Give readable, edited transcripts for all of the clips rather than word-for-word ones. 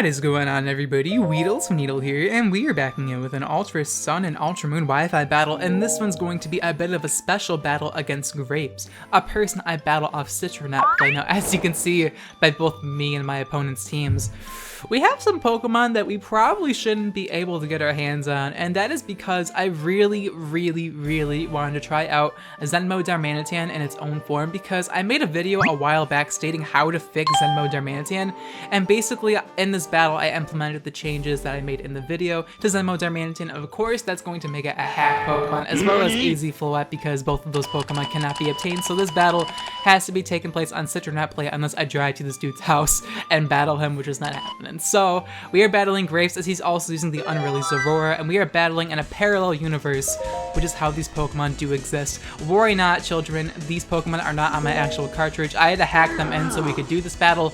What is going on, everybody? WeedleTwineedle here, and we are backing in with an Ultra Sun and Ultra Moon Wi-Fi battle, and this one's going to be a bit of a special battle against Grapes, a person I battle off Citronette play. Now, as you can see by both me and my opponent's teams, we have some Pokemon that we probably shouldn't be able to get our hands on, and that is because I really wanted to try out Zenmo Darmanitan in its own form, because I made a video a while back stating how to fix Zenmo Darmanitan, and basically in this battle I implemented the changes that I made in the video to Zenmo Darmanitan. Of course, that's going to make it a hack Pokemon, as well as AZ Floette, because both of those Pokemon cannot be obtained, so this battle has to be taking place on Citronette play unless I drive to this dude's house and battle him, which is not happening. So we are battling Grapes, as he's also using the unreleased Aurora, and we are battling in a parallel universe, which is how these Pokemon do exist. Worry not, children, these Pokemon are not on my actual cartridge. I had to hack them in so we could do this battle,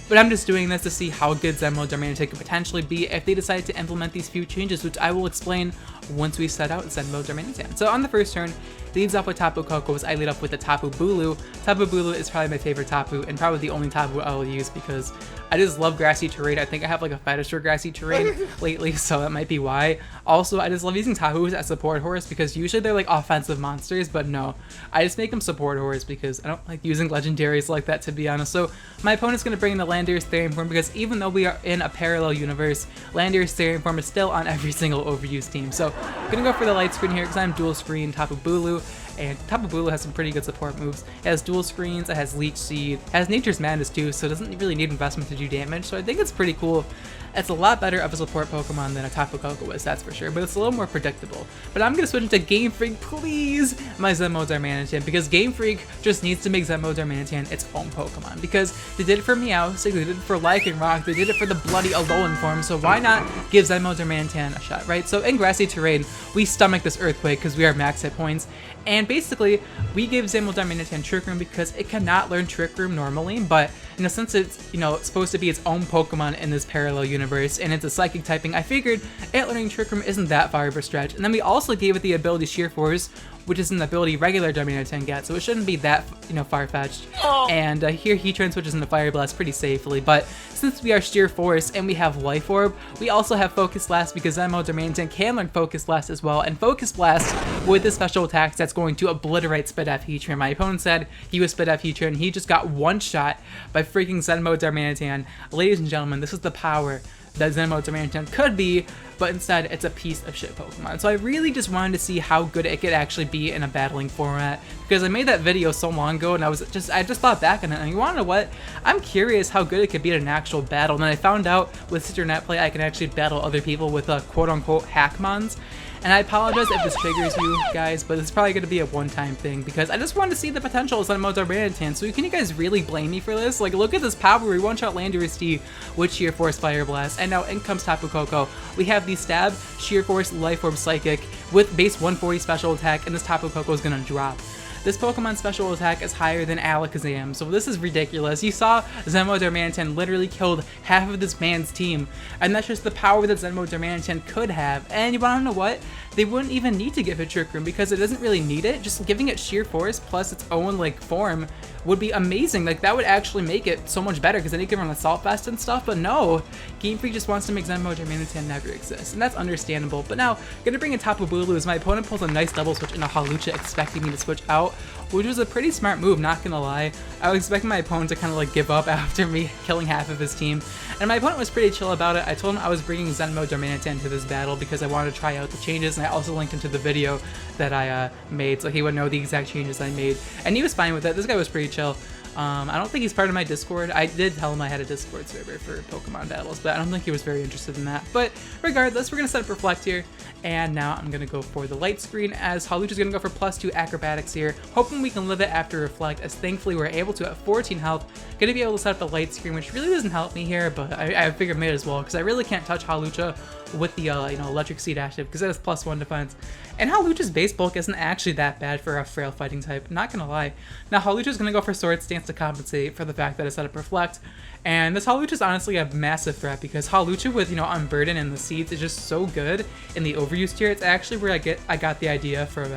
but I'm just doing this to see how good Zenmo Darmanitan could potentially be if they decide to implement these few changes, which I will explain once we set out Zenmo Darmanitan. So on the first turn, leads off with Tapu Koko, as I lead up with the Tapu Bulu. Tapu Bulu is probably my favorite Tapu, and probably the only Tapu I will use because I just love grassy terrain. I think I have like a fetish for grassy terrain lately, so that might be why. Also, I just love using Tahus as support horse because usually they're like offensive monsters, but no, I just make them support horse because I don't like using legendaries like that, to be honest. So my opponent's going to bring in the Landorus Therian form because even though we are in a parallel universe, Landorus Therian form is still on every single overused team. So I'm going to go for the light screen here because I'm dual screen Tapu Bulu. And Tapu Bulu has some pretty good support moves. It has dual screens, it has Leech Seed, it has Nature's Madness too, so it doesn't really need investment to do damage, so I think it's pretty cool. It's a lot better of a support Pokemon than a Tapu Koko is, that's for sure, but it's a little more predictable. But I'm going to switch into Game Freak, please, my Zenmo Darmanitan, because Game Freak just needs to make Zenmo Darmanitan its own Pokemon, because they did it for Meowstic, they did it for Lycanroc, they did it for the bloody Alolan form, so why not give Zenmo Darmanitan a shot, right? So in grassy terrain, we stomach this Earthquake because we are max hit points, and basically, we gave Zenmo Darmanitan Trick Room because it cannot learn Trick Room normally, but in a sense it's, you know, supposed to be its own Pokemon in this parallel universe, and it's a Psychic typing, I figured it learning Trick Room isn't that far of a stretch. And then we also gave it the ability Sheer Force, which is an ability regular Darmanitan gets, so it shouldn't be that, you know, far-fetched. And here Heatran switches into Fire Blast pretty safely, but since we are Sheer Force and we have Life Orb, we also have Focus Blast because Zenmo Darmanitan can learn Focus Blast as well, and Focus Blast with this special attack that's going to obliterate Spidef Heatran. My opponent said he was Spidef Heatran, and he just got one shot by freaking Zenmo Darmanitan. Ladies and gentlemen, this is the power that Zenmo Darmanitan could be, but instead it's a piece of shit Pokemon. So I really just wanted to see how good it could actually be in a battling format, because I made that video so long ago and I just thought back on it, and you wanna know what? I'm curious how good it could be in an actual battle, and then I found out with Citronette play I can actually battle other people with quote-unquote hackmons. And I apologize if this triggers you guys, but it's probably going to be a one-time thing because I just wanted to see the potential of Zenmo Darmanitan. So can you guys really blame me for this? Like, look at this power. We one-shot Landorus T with Sheer Force Fire Blast, and now in comes Tapu Koko. We have the Stab, Sheer Force, Life Orb, Psychic with base 140 special attack, and this Tapu Koko is going to drop. This Pokemon's special attack is higher than Alakazam, so this is ridiculous. You saw Zenmo Darmanitan literally killed half of this man's team, and that's just the power that Zenmo Darmanitan could have. And you wanna know what? They wouldn't even need to give it Trick Room because it doesn't really need it. Just giving it Sheer Force plus its own like form would be amazing. Like, that would actually make it so much better because then you can run Assault Vest and stuff, but no, Game Freak just wants to make Zenmo Darmanitan never exist, and that's understandable. But now, gonna bring in Tapu Bulu as my opponent pulls a nice double switch into Hawlucha, expecting me to switch out, which was a pretty smart move, not gonna lie. I was expecting my opponent to kind of like give up after me killing half of his team, and my opponent was pretty chill about it. I told him I was bringing Zenmo Darmanitan to this battle because I wanted to try out the changes, and I also linked him to the video that I made so he would know the exact changes I made, and he was fine with it. This guy was pretty chill. I don't think he's part of my Discord. I did tell him I had a Discord server for Pokemon battles, but I don't think he was very interested in that. But regardless, we're going to set up Reflect here, and now I'm going to go for the light screen as Hawlucha's going to go for +2 acrobatics here, hoping we can live it after Reflect, as thankfully we're able to at 14 health. Going to be able to set up the light screen, which really doesn't help me here, but I figured may as well, because I really can't touch Hawlucha with the Electric Seed active because it has +1 defense. And Hawlucha's base bulk isn't actually that bad for a frail fighting type, not gonna lie. Now Hawlucha's gonna go for Sword Stance to compensate for the fact that it set up Reflect, and this Hawlucha is honestly a massive threat because Hawlucha with, you know, Unburden and the seeds is just so good in the overuse tier. It's actually where I got the idea for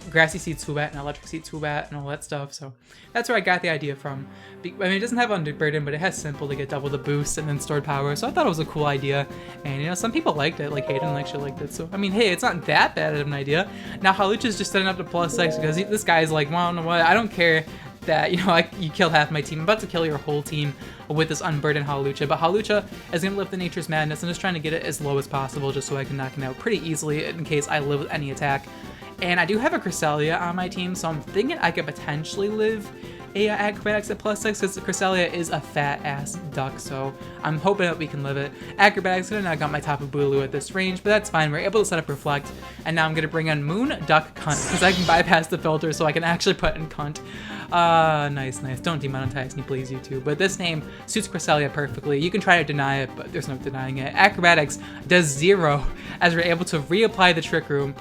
Grassy Seed Swoobat and Electric Seed Swoobat and all that stuff. So that's where I got the idea from. I mean, it doesn't have Underburden, but it has Simple to get double the boost and then stored power. So I thought it was a cool idea. And, you know, some people liked it. Like, Hayden actually liked it. So, I mean, hey, it's not that bad of an idea. Now, Hawlucha's just setting up to +6 because this guy's like, well, you know what? I don't care that, you know, you kill half my team. I'm about to kill your whole team with this unburdened Hawlucha, but Hawlucha is going to live the Nature's Madness and just trying to get it as low as possible just so I can knock him out pretty easily in case I live with any attack. And I do have a Cresselia on my team, so I'm thinking I could potentially live a Acrobatics at +6 because Cresselia is a fat-ass duck, so I'm hoping that we can live it. Acrobatics gonna knock out my Tapu Bulu at this range, but that's fine. We're able to set up Reflect, and now I'm gonna bring in Moon, Duck, Cunt because I can bypass the filter so I can actually put in Cunt. Nice. Don't demonetize me, please, YouTube. But this name suits Cresselia perfectly. You can try to deny it, but there's no denying it. Acrobatics does 0 as we're able to reapply the Trick Room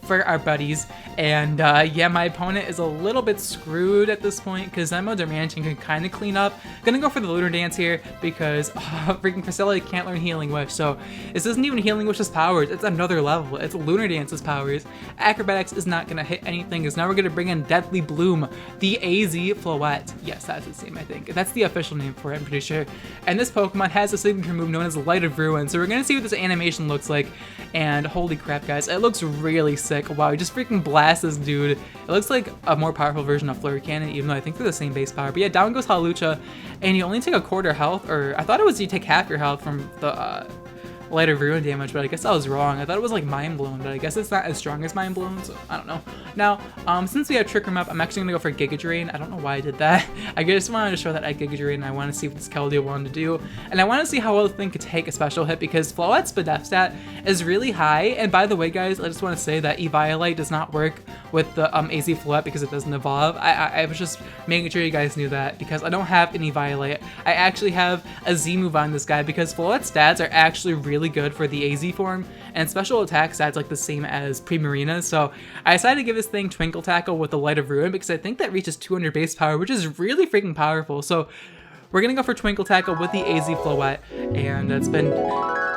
for our buddies, and yeah, my opponent is a little bit screwed at this point because Emo Darmanitan can kind of clean up. Gonna go for the Lunar Dance here because freaking Cresselia can't learn Healing Wish, so this isn't even Healing Wish's powers, it's another level, it's Lunar Dance's powers. Acrobatics is not gonna hit anything because now we're gonna bring in Deadly Bloom, the AZ Floette. Yes, that's its name, I think. That's the official name for it, I'm pretty sure. And this Pokemon has a signature move known as Light of Ruin, so we're gonna see what this animation looks like, and holy crap, guys, it looks really sick. Wow, he just freaking blasts this dude. It looks like a more powerful version of Flurry Cannon, even though I think they're the same base power. But yeah, down goes Hawlucha, and you only take a quarter health, or I thought it was you take half your health from the Light of Ruin damage, but I guess I was wrong. I thought it was like Mind Blown, but I guess it's not as strong as Mind Blown, so I don't know. Now, since we have Trick Room up, I'm actually gonna go for Giga Drain. I don't know why I did that. I just wanted to show that I Giga Drain, and I want to see what this Keldeo wanted to do. And I want to see how well the thing could take a special hit, because Floette's Def stat is really high. And by the way, guys, I just want to say that Eviolite does not work with the AZ Floette because it doesn't evolve. I was just making sure you guys knew that, because I don't have an Eviolite. I actually have a Z move on this guy, because Floette's stats are actually really good for the AZ form, and special attack stats like the same as Primarina, so I decided to give this thing Twinkle Tackle with the Light of Ruin because I think that reaches 200 base power, which is really freaking powerful. So we're gonna go for Twinkle Tackle with the AZ Floette, and it's been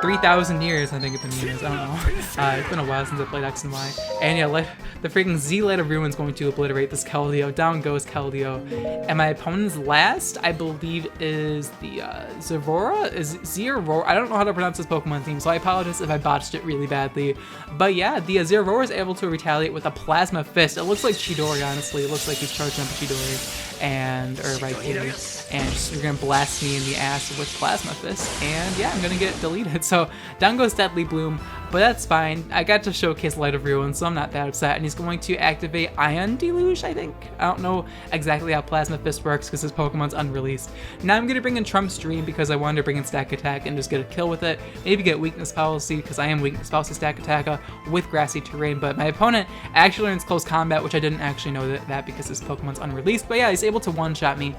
3,000 years, I think it's been years, I don't know. It's been a while since I played X and Y. And yeah, the freaking Z Light of Ruin is going to obliterate this Keldeo. Down goes Keldeo. And my opponent's last, I believe, is the Zerora? Is Zerora? I don't know how to pronounce this Pokemon name, so I apologize if I botched it really badly. But yeah, the Zerora is able to retaliate with a Plasma Fist. It looks like Chidori, honestly. It looks like he's charging up a Chidori. Or Raikou, and you're gonna blast me in the ass with Plasma Fist, and yeah, I'm gonna get deleted. So down goes Deadly Bloom, but that's fine. I got to showcase Light of Ruin, so I'm not that upset. And he's going to activate Ion Deluge, I think. I don't know exactly how Plasma Fist works because his Pokemon's unreleased. Now I'm gonna bring in Trump's Dream because I wanted to bring in Stack Attack and just get a kill with it. Maybe get Weakness Policy because I am Weakness Policy Stack Attack with Grassy Terrain. But my opponent actually learns Close Combat, which I didn't actually know that because his Pokemon's unreleased. But yeah, he's able to one-shot me,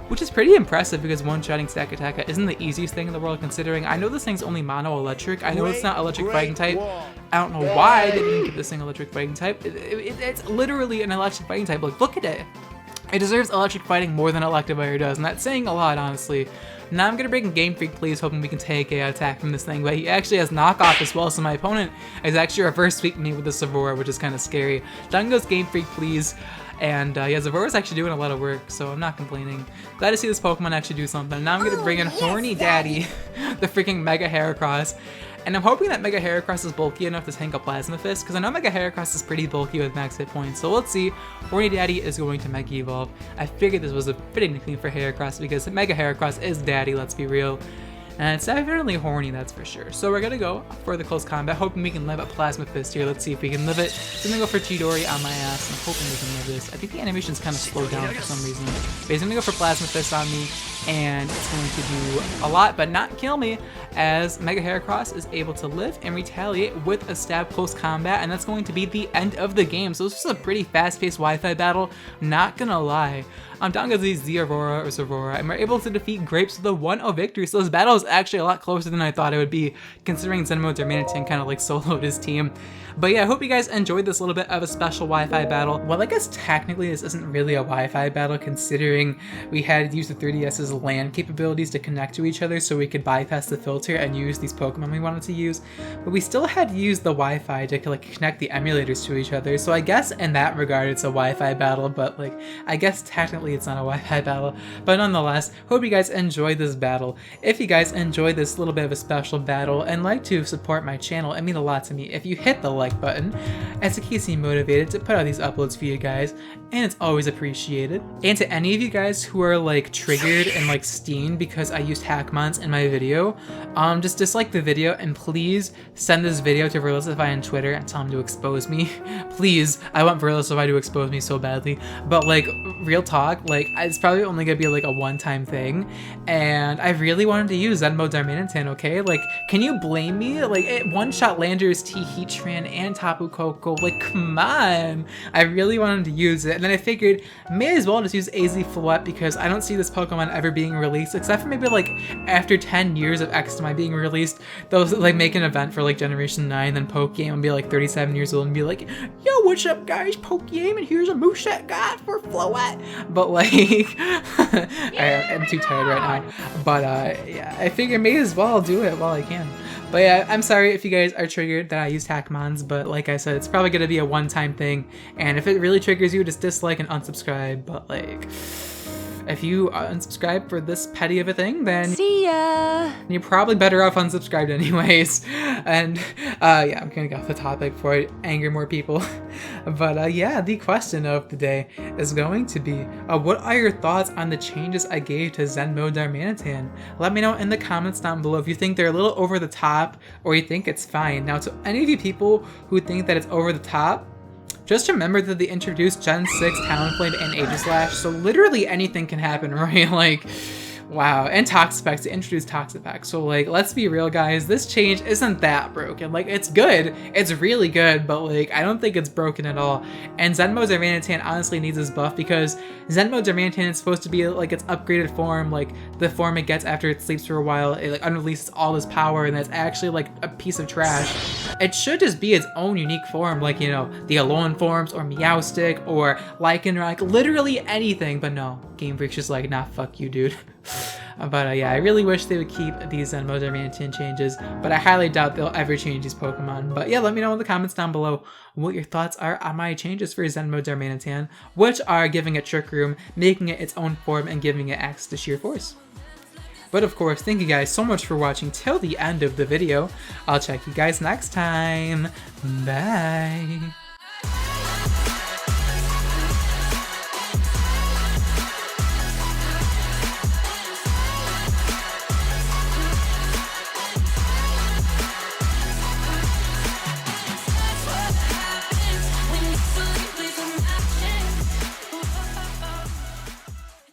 which is pretty impressive because one-shotting Stack Attack isn't the easiest thing in the world, considering I know this thing's only mono electric. I know it's not electric fighting type. I don't know why they didn't give this thing electric fighting type. It's literally an electric fighting type. Like, look at it. It deserves electric fighting more than Electivire does, and that's saying a lot, honestly. Now I'm gonna bring in Game Freak, please, hoping we can take a attack from this thing, but he actually has knockoff as well, so my opponent is actually reverse sweeping me with the Savora, which is kind of scary. Down goes Game Freak, please. And yeah, Zavora's actually doing a lot of work, so I'm not complaining. Glad to see this Pokemon actually do something. Now I'm gonna bring in Horny Daddy, the freaking Mega Heracross. And I'm hoping that Mega Heracross is bulky enough to tank a Plasma Fist, because I know Mega Heracross is pretty bulky with max hit points. So let's see. Horny Daddy is going to Mega Evolve. I figured this was a fitting nickname for Heracross because Mega Heracross is Daddy, let's be real. And it's definitely horny, that's for sure. So we're gonna go for the Close Combat, hoping we can live a Plasma Fist here. Let's see if we can live it. So I'm gonna go for Chidori on my ass. I'm hoping we can live this. I think the animation's kind of slowed down for some reason. But he's gonna go for Plasma Fist on me, and it's going to do a lot, but not kill me, as Mega Heracross is able to live and retaliate with a Stab Close Combat, and that's going to be the end of the game. So this was a pretty fast-paced Wi-Fi battle, not gonna lie. down goes the Z Aurora or Zerora, and we're able to defeat Grapes with a 1-0 victory. So this battle is actually a lot closer than I thought it would be, considering Zenmo Darmanitan kind of like soloed his team. But yeah, I hope you guys enjoyed this little bit of a special Wi-Fi battle. Well, I guess technically this isn't really a Wi-Fi battle, considering we had used the 3DS's LAN capabilities to connect to each other so we could bypass the filter and use these Pokemon we wanted to use. But we still had used the Wi-Fi to like connect the emulators to each other. So I guess in that regard it's a Wi-Fi battle, but like I guess technically it's not a Wi-Fi battle. But nonetheless, hope you guys enjoyed this battle. If you guys enjoyed this little bit of a special battle and like to support my channel, it means a lot to me if you hit the like button, as it keeps me motivated to put out these uploads for you guys, and it's always appreciated. And to any of you guys who are like triggered and like steamed because I used Hackmons in my video, just dislike the video and please send this video to WeedleTwineedle on Twitter and tell him to expose me. Please, I want WeedleTwineedle to expose me so badly. But like, real talk, like it's probably only gonna be like a one-time thing, and I really wanted to use Zenmo Darmanitan, okay? Like, can you blame me? Like, it one-shot Landers, T Heatran, and Tapu Koko, like come on! I really wanted to use it, and then I figured may as well just use AZ Floette because I don't see this Pokemon ever being released, except for maybe like after 10 years of XY being released, they'll like make an event for like Generation 9, then Pokegame will be like 37 years old and be like, yo, what's up guys, Pokegame, and here's a moveset guide for Floette. But like, I'm too tired right now, but yeah, I figure may as well do it while I can. But yeah, I'm sorry if you guys are triggered that I used Hackmons, but like I said, it's probably gonna be a one-time thing, and if it really triggers you, just dislike and unsubscribe. But like, if you unsubscribe for this petty of a thing, then see ya! You're probably better off unsubscribed anyways. And yeah, I'm gonna get off the topic before I anger more people. But yeah, the question of the day is going to be, what are your thoughts on the changes I gave to Zenmo Darmanitan? Let me know in the comments down below if you think they're a little over the top or you think it's fine. Now, to any of you people who think that it's over the top, just remember that they introduced Gen 6 Talonflame and Aegislash, so literally anything can happen, right? Like, wow. And Toxapex, they introduced Toxapex. So like, let's be real guys, this change isn't that broken. Like, it's good, it's really good, but like, I don't think it's broken at all. And Zenmo Darmanitan honestly needs this buff because Zenmo Darmanitan is supposed to be like its upgraded form, like the form it gets after it sleeps for a while. It like unreleases all this power, and that's actually like a piece of trash. It should just be its own unique form, like, you know, the Alolan forms or Meowstic or Lycanroc, literally anything. But no, Game Freak's just like, nah, fuck you, dude. But yeah, I really wish they would keep these Zenmo Darmanitan changes, but I highly doubt they'll ever change these Pokemon. But yeah, let me know in the comments down below what your thoughts are on my changes for Zenmo Darmanitan, which are giving it Trick Room, making it its own form, and giving it access to Sheer Force. But of course, thank you guys so much for watching till the end of the video. I'll check you guys next time. Bye!